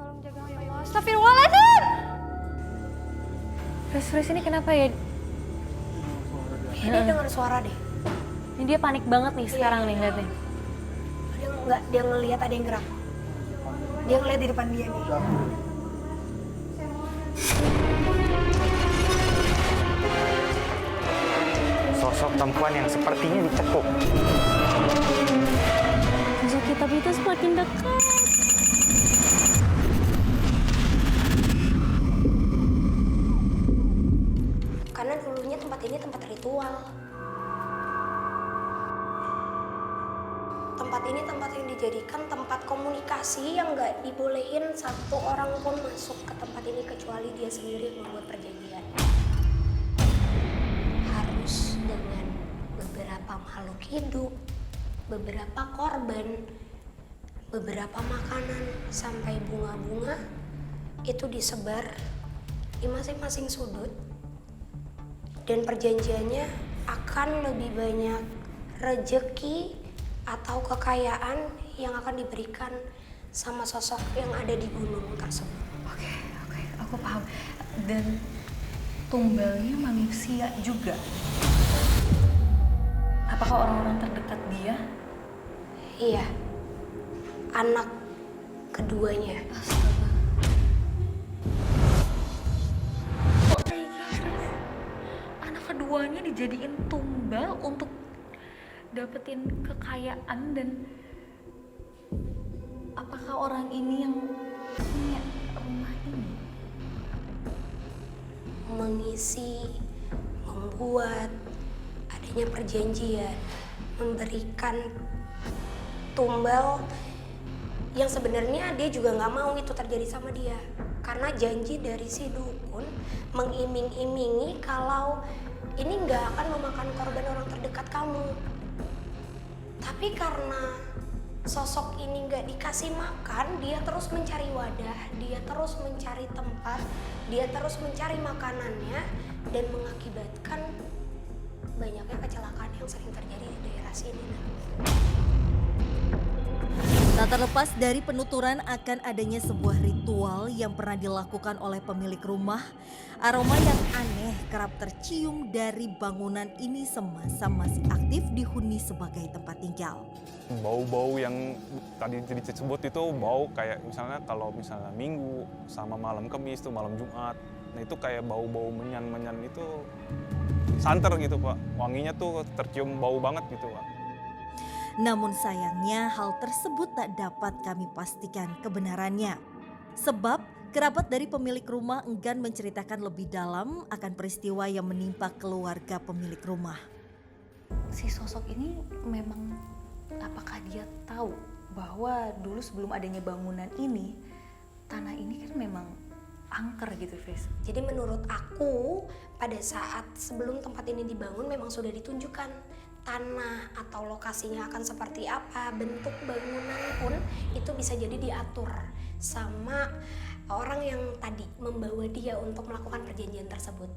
tolong jaga ya Allah. Astagfirullahaladzim. Fris ini kenapa ya? Ini dengar suara deh. Ini dia panik banget nih sekarang nih liatnya. Dia ngelihat ada yang gerak. Dia ngelihat di depan dia nih. Sosok perempuan yang sepertinya dicekuk. Musuh kita itu semakin dekat. Karena dulunya tempat ini tempat ritual. Tempat ini tempat yang dijadikan tempat komunikasi yang nggak dibolehin satu orang pun masuk ke tempat ini kecuali dia sendiri yang membuat perjanjian. Harus dengan beberapa makhluk hidup, beberapa korban, beberapa makanan, sampai bunga-bunga itu disebar di masing-masing sudut. Dan perjanjiannya akan lebih banyak rejeki atau kekayaan yang akan diberikan sama sosok yang ada di gunung tersebut. Oke, aku paham. Dan tumbalnya manusia juga. Apakah orang-orang terdekat dia? Iya, anak keduanya. Astaga. Kok kayak gitu? Anak keduanya dijadiin tumbal untuk dapetin kekayaan, dan apakah orang ini yang punya rumah ini? Mengisi, membuat adanya perjanjian, memberikan tumbal yang sebenarnya dia juga nggak mau itu terjadi sama dia. Karena janji dari si dukun mengiming-imingi kalau ini nggak akan memakan korban orang terdekat kamu. Tapi karena sosok ini nggak dikasih makan, dia terus mencari wadah, dia terus mencari tempat, dia terus mencari makanannya, dan mengakibatkan banyaknya kecelakaan yang sering terjadi di daerah sini. Tak terlepas dari penuturan akan adanya sebuah ritual yang pernah dilakukan oleh pemilik rumah, aroma yang aneh kerap tercium dari bangunan ini semasa masih aktif dihuni sebagai tempat tinggal. Bau-bau yang tadi disebut itu bau kayak misalnya kalau misalnya Minggu sama malam Kamis tuh malam Jumat. Nah itu kayak bau-bau menyan-menyan itu santer gitu Pak. Wanginya tuh tercium bau banget gitu Pak. Namun sayangnya hal tersebut tak dapat kami pastikan kebenarannya. Sebab kerabat dari pemilik rumah enggan menceritakan lebih dalam akan peristiwa yang menimpa keluarga pemilik rumah. Si sosok ini memang, apakah dia tahu bahwa dulu sebelum adanya bangunan ini, tanah ini kan memang angker gitu, Fris? Jadi menurut aku pada saat sebelum tempat ini dibangun memang sudah ditunjukkan tanah atau lokasinya akan seperti apa, bentuk bangunan pun itu bisa jadi diatur sama orang yang tadi membawa dia untuk melakukan perjanjian tersebut.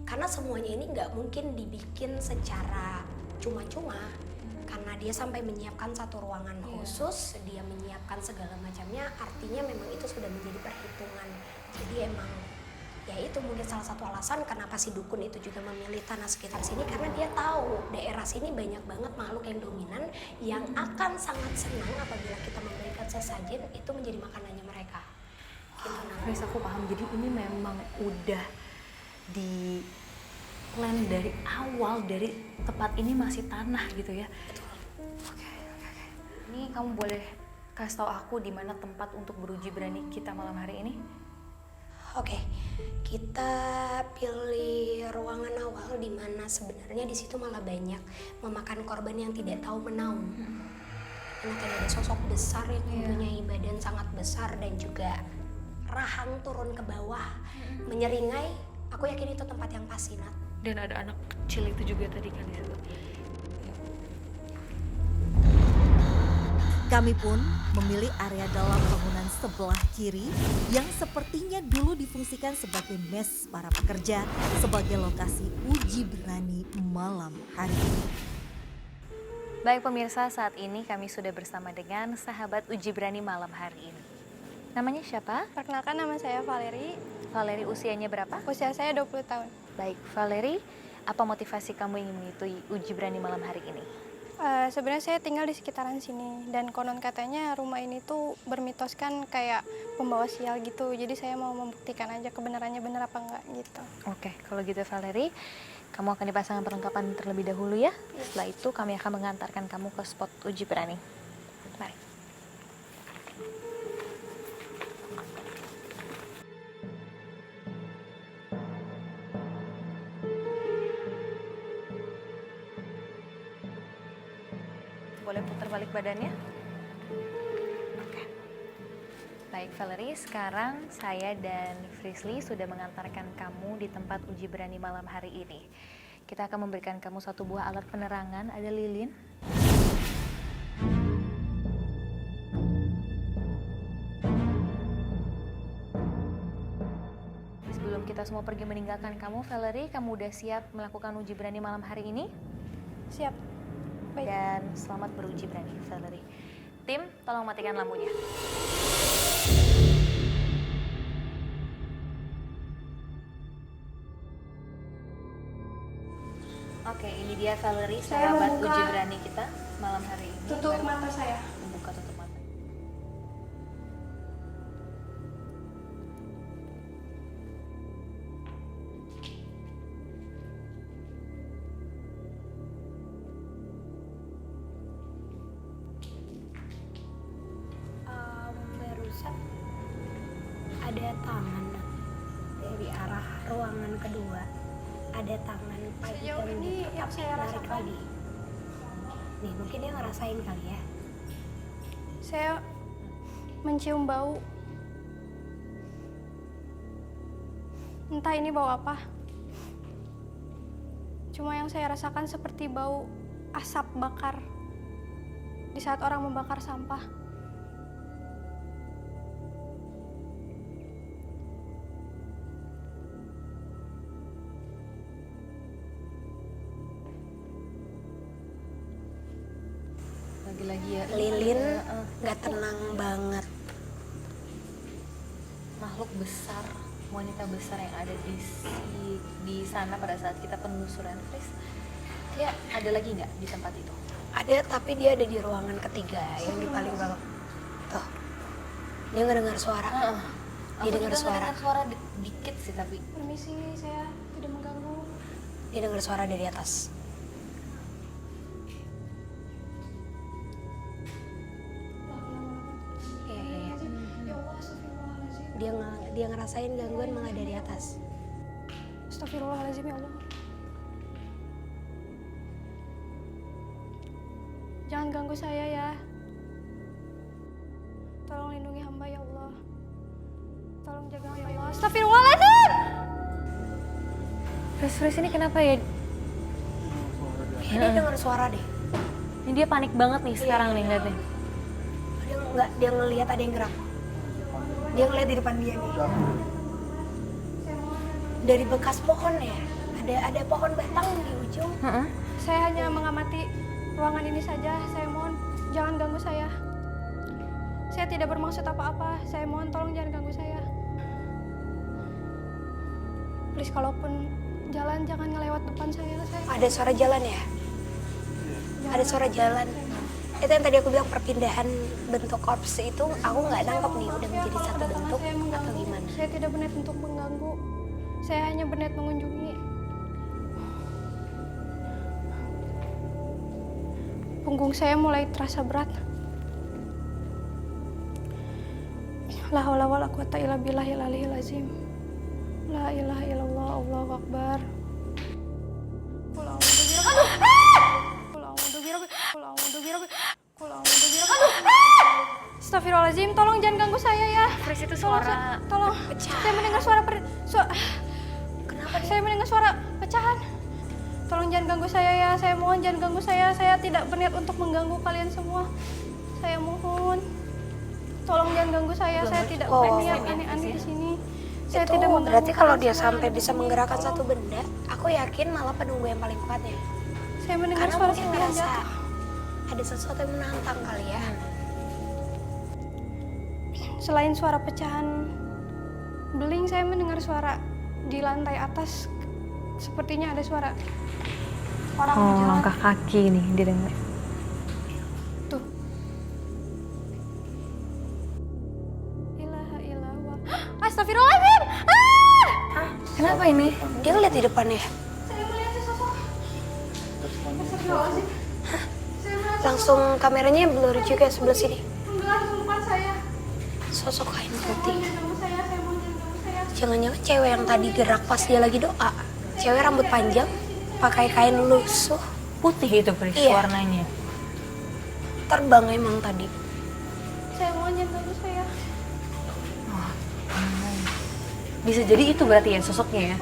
Karena semuanya ini nggak mungkin dibikin secara cuma-cuma, karena dia sampai menyiapkan satu ruangan khusus, dia menyiapkan segala macamnya, artinya memang itu sudah menjadi perhitungan. Jadi emang ya itu mungkin salah satu alasan kenapa si dukun itu juga memilih tanah sekitar sini, karena dia tahu daerah sini banyak banget makhluk yang dominan yang akan sangat senang apabila kita memberikan sesajen itu menjadi makanannya mereka. Gitu, Fris, aku paham. Jadi ini memang udah di plan dari awal, dari tempat ini masih tanah gitu ya. Betul. Oke. Ini kamu boleh kasih tahu aku di mana tempat untuk beruji berani kita malam hari ini? Oke, kita pilih ruangan awal di mana sebenarnya di situ malah banyak memakan korban yang tidak tahu menaung. Karena tadi ada sosok besar yang mempunyai badan sangat besar dan juga rahang turun ke bawah, menyeringai. Aku yakin itu tempat yang pas, Nat. Dan ada anak kecil itu juga tadi kan di situ. Kami pun memilih area dalam bangunan sebelah kiri yang sepertinya dulu difungsikan sebagai mes para pekerja sebagai lokasi uji berani malam hari ini. Baik pemirsa, saat ini kami sudah bersama dengan sahabat uji berani malam hari ini. Namanya siapa? Perkenalkan, nama saya Valeri. Valeri, usianya berapa? Usia saya 20 tahun. Baik, Valeri, apa motivasi kamu ingin mengikuti uji berani malam hari ini? Sebenarnya saya tinggal di sekitaran sini dan konon katanya rumah ini tuh bermitoskan kayak pembawa sial gitu. Jadi saya mau membuktikan aja kebenarannya benar apa enggak gitu. Oke, kalau gitu Valeri, kamu akan dipasangkan perlengkapan terlebih dahulu ya. Setelah itu kami akan mengantarkan kamu ke spot uji berani. Mari. Boleh putar balik badannya? Oke. Baik Valerie, sekarang saya dan Frisly sudah mengantarkan kamu di tempat uji berani malam hari ini. Kita akan memberikan kamu satu buah alat penerangan, ada lilin. Sebelum kita semua pergi meninggalkan kamu, Valerie, kamu udah siap melakukan uji berani malam hari ini? Siap. Baik. Dan selamat beruji berani, Valerie. Tim, tolong matikan lampunya. Oke, ini dia Valerie, Saya sahabat membuka. uji berani kita malam hari ini. Tutup Mari mata saya. Membuka tutup mata. Barusan ada tangan dari arah ruangan kedua. Ada tangan Sejauh pegang ini gitu, yang tapi saya narik rasakan. lagi. Nih mungkin dia ngerasain kali ya. Saya mencium bau. Entah ini bau apa. Cuma yang saya rasakan seperti bau asap bakar di saat orang membakar sampah. Lagi-lagi ya. Lilin nggak tenang banget. Makhluk besar, wanita besar yang ada di sana pada saat kita penelusuran, Chris. Dia ada lagi nggak di tempat itu? Ada, tapi dia ada di ruangan ketiga yang di paling bawah. Tuh, dia nggak dengar suara. Aku Dia dengar juga suara. ngedengar suara dikit sih tapi. Permisi, saya tidak mengganggu. Dia dengar suara dari atas. Iya, iya. Ya Allah, astagfirullahaladzim. Dia ngerasain gangguan malah dari atas. Astagfirullahaladzim, ya Allah. Jangan ganggu saya ya. Tolong lindungi hamba ya Allah. Tolong jaga hamba ya Allah. Astagfirullahaladzim. Fris ini kenapa ya? Dia dengar suara deh. Ini dia panik banget nih sekarang nih, lihat nih. Dia ngelihat ada yang gerak. Dia ngelihat di depan dia nih. Dari bekas pohon ya. Ada pohon batang di ujung. Saya hanya mengamati ruangan ini saja. Saya mohon jangan ganggu saya. Saya tidak bermaksud apa-apa. Saya mohon tolong jangan ganggu saya. Please, kalaupun jalan jangan ngelewat depan saya. Ada suara jalan ya? Ada suara jalan. Itu yang tadi aku bilang perpindahan bentuk korpse itu aku nggak nangkep nih udah menjadi Kalau satu kedatangan bentuk saya mengganggu, atau gimana. Saya tidak berniat untuk mengganggu. Saya hanya berniat mengunjungi. Punggung saya mulai terasa berat. La haula wala quwata illa billahil aliyil azim. La ilaha illallah, Allahu akbar. Qul a'udzu birabbil Qul a'udzu birabbil Qul a'udzu birabbil Qul a'udzu birabbil Astagfirullahaladzim, tolong jangan ganggu saya ya. Chris, itu Tolong, suara tolong. Saya mendengar suara Kenapa dia? saya mendengar suara pecahan. Tolong jangan ganggu saya ya. Saya mohon jangan ganggu saya. Saya tidak berniat untuk mengganggu kalian semua. Saya mohon. Tolong jangan ganggu saya. Saya tidak berniat aneh-aneh di sini. Saya Itu tidak mengganggu berarti kalau dia kalian sampai semua. bisa menggerakkan satu benda, aku yakin malah penunggu yang paling kuatnya. Saya mendengar Karena suara mungkin serpihan ngerasa jatuh. ada sesuatu yang menantang kali ya. Selain suara pecahan beling, saya mendengar suara di lantai atas. Sepertinya ada suara orang Oh, jalan. langkah kaki nih didengar. Tuh. Ilaha illallah. Astagfirullahaladzim! Kenapa ini? Dia ngeliat di depannya. Saya melihat sosok. Astagfirullahaladzim. Saya melihat Langsung kameranya blur juga sebelah sini. tenggelam depan saya. Sosok kain putih. Jangan saya mau jangan saya. Jangan-jangan cewek yang tadi gerak pas dia lagi doa. Cewek rambut panjang, pakai kain lusuh, Putih itu Pris, Iya. warnanya. terbang emang tadi. Saya mau jangan saya. Bisa jadi itu berarti ya sosoknya ya?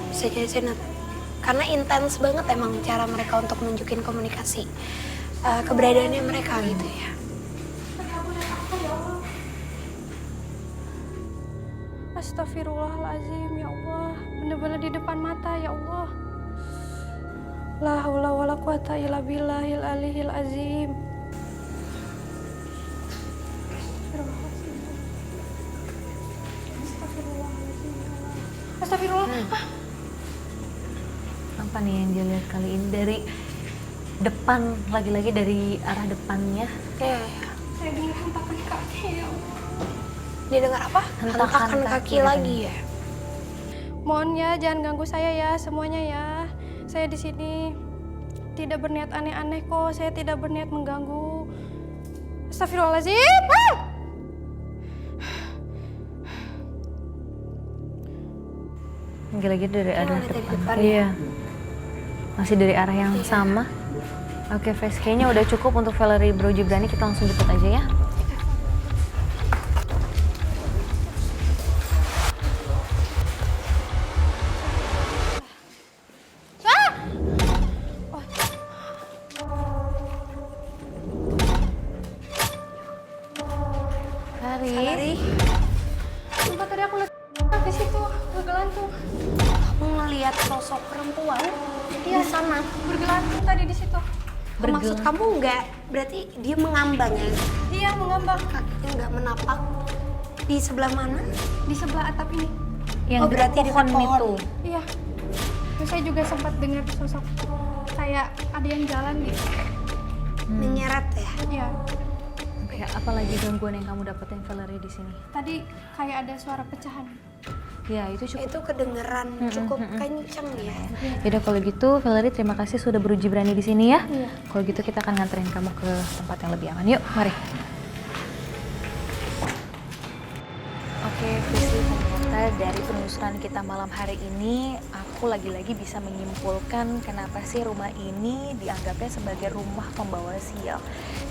Bisa jadi Senat. Karena intens banget emang cara mereka untuk nunjukin komunikasi. Keberadaannya mereka gitu ya. Astagfirullahaladzim, ya Allah. Bener-bener di depan mata, ya Allah. La haula wala quwata illa billahil aliyil azim. Astagfirullahaladzim, ya Allah. Astagfirullah. Apa nih yang dia lihat kali ini dari depan, lagi-lagi dari arah depannya. Iya, iya. Saya dengar hentakan kaki, ya Allah. Dia dengar apa? Hentakan Hentakan kaki kaki katanya. lagi ya. Mohon ya, jangan ganggu saya ya, semuanya ya. Saya di sini tidak berniat aneh-aneh kok. Saya tidak berniat mengganggu. Astagfirullahaladzim. Lagi-lagi dari arah ngeliat dari depan. depan ya? Iya. Masih dari arah yang sama. Oke, Fes, kayaknya udah cukup untuk Valerie Bro Jibrani. Kita langsung jemput aja ya. Valerie. Sumpah tadi aku lihat di situ bergelantung. Kamu ngelihat sosok perempuan Iya, sana bergelantung tadi di situ. Maksud kamu nggak berarti dia mengambang ya? Iya, mengambang Kakinya nggak menapak di sebelah mana? di sebelah atap ini. Yang Oh, berarti dekat dekat pohon. itu. Iya. Terus saya juga sempat dengar sosok kayak ada yang jalan gitu. Menyeret ya? Iya. Oke, apa lagi gangguan yang kamu dapetin Valerie di sini? Tadi kayak ada suara pecahan. Ya, itu cukup. Itu kedengeran cukup kenceng ya. Yaudah kalau gitu Valerie terima kasih sudah beruji berani di sini ya. Iya. Kalau gitu kita akan nganterin kamu ke tempat yang lebih aman. Yuk, mari. Oke, Prisly, ternyata dari penelusuran kita malam hari ini, aku lagi-lagi bisa menyimpulkan kenapa sih rumah ini dianggapnya sebagai rumah pembawa sial.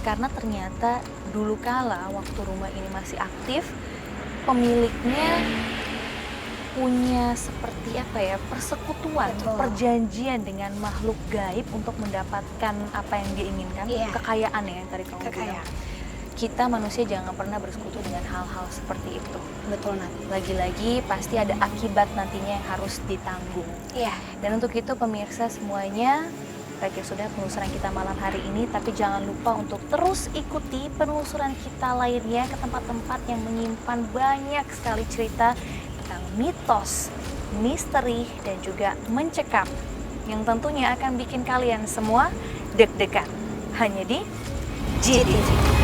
Karena ternyata dulu kala waktu rumah ini masih aktif, pemiliknya punya seperti apa ya, persekutuan, Betul. perjanjian dengan makhluk gaib untuk mendapatkan apa yang dia inginkan, Iya. kekayaan ya yang tadi kamu bilang. Kekayaan. Kita manusia jangan pernah bersekutu dengan hal-hal seperti itu. Betul, Nat. Lagi-lagi pasti ada akibat nantinya yang harus ditanggung. Iya. Dan untuk itu pemirsa semuanya, baik ya sudah penelusuran kita malam hari ini, tapi jangan lupa untuk terus ikuti penelusuran kita lainnya ke tempat-tempat yang menyimpan banyak sekali cerita tentang mitos, misteri, dan juga mencekam yang tentunya akan bikin kalian semua deg-degan. Hanya di GTV.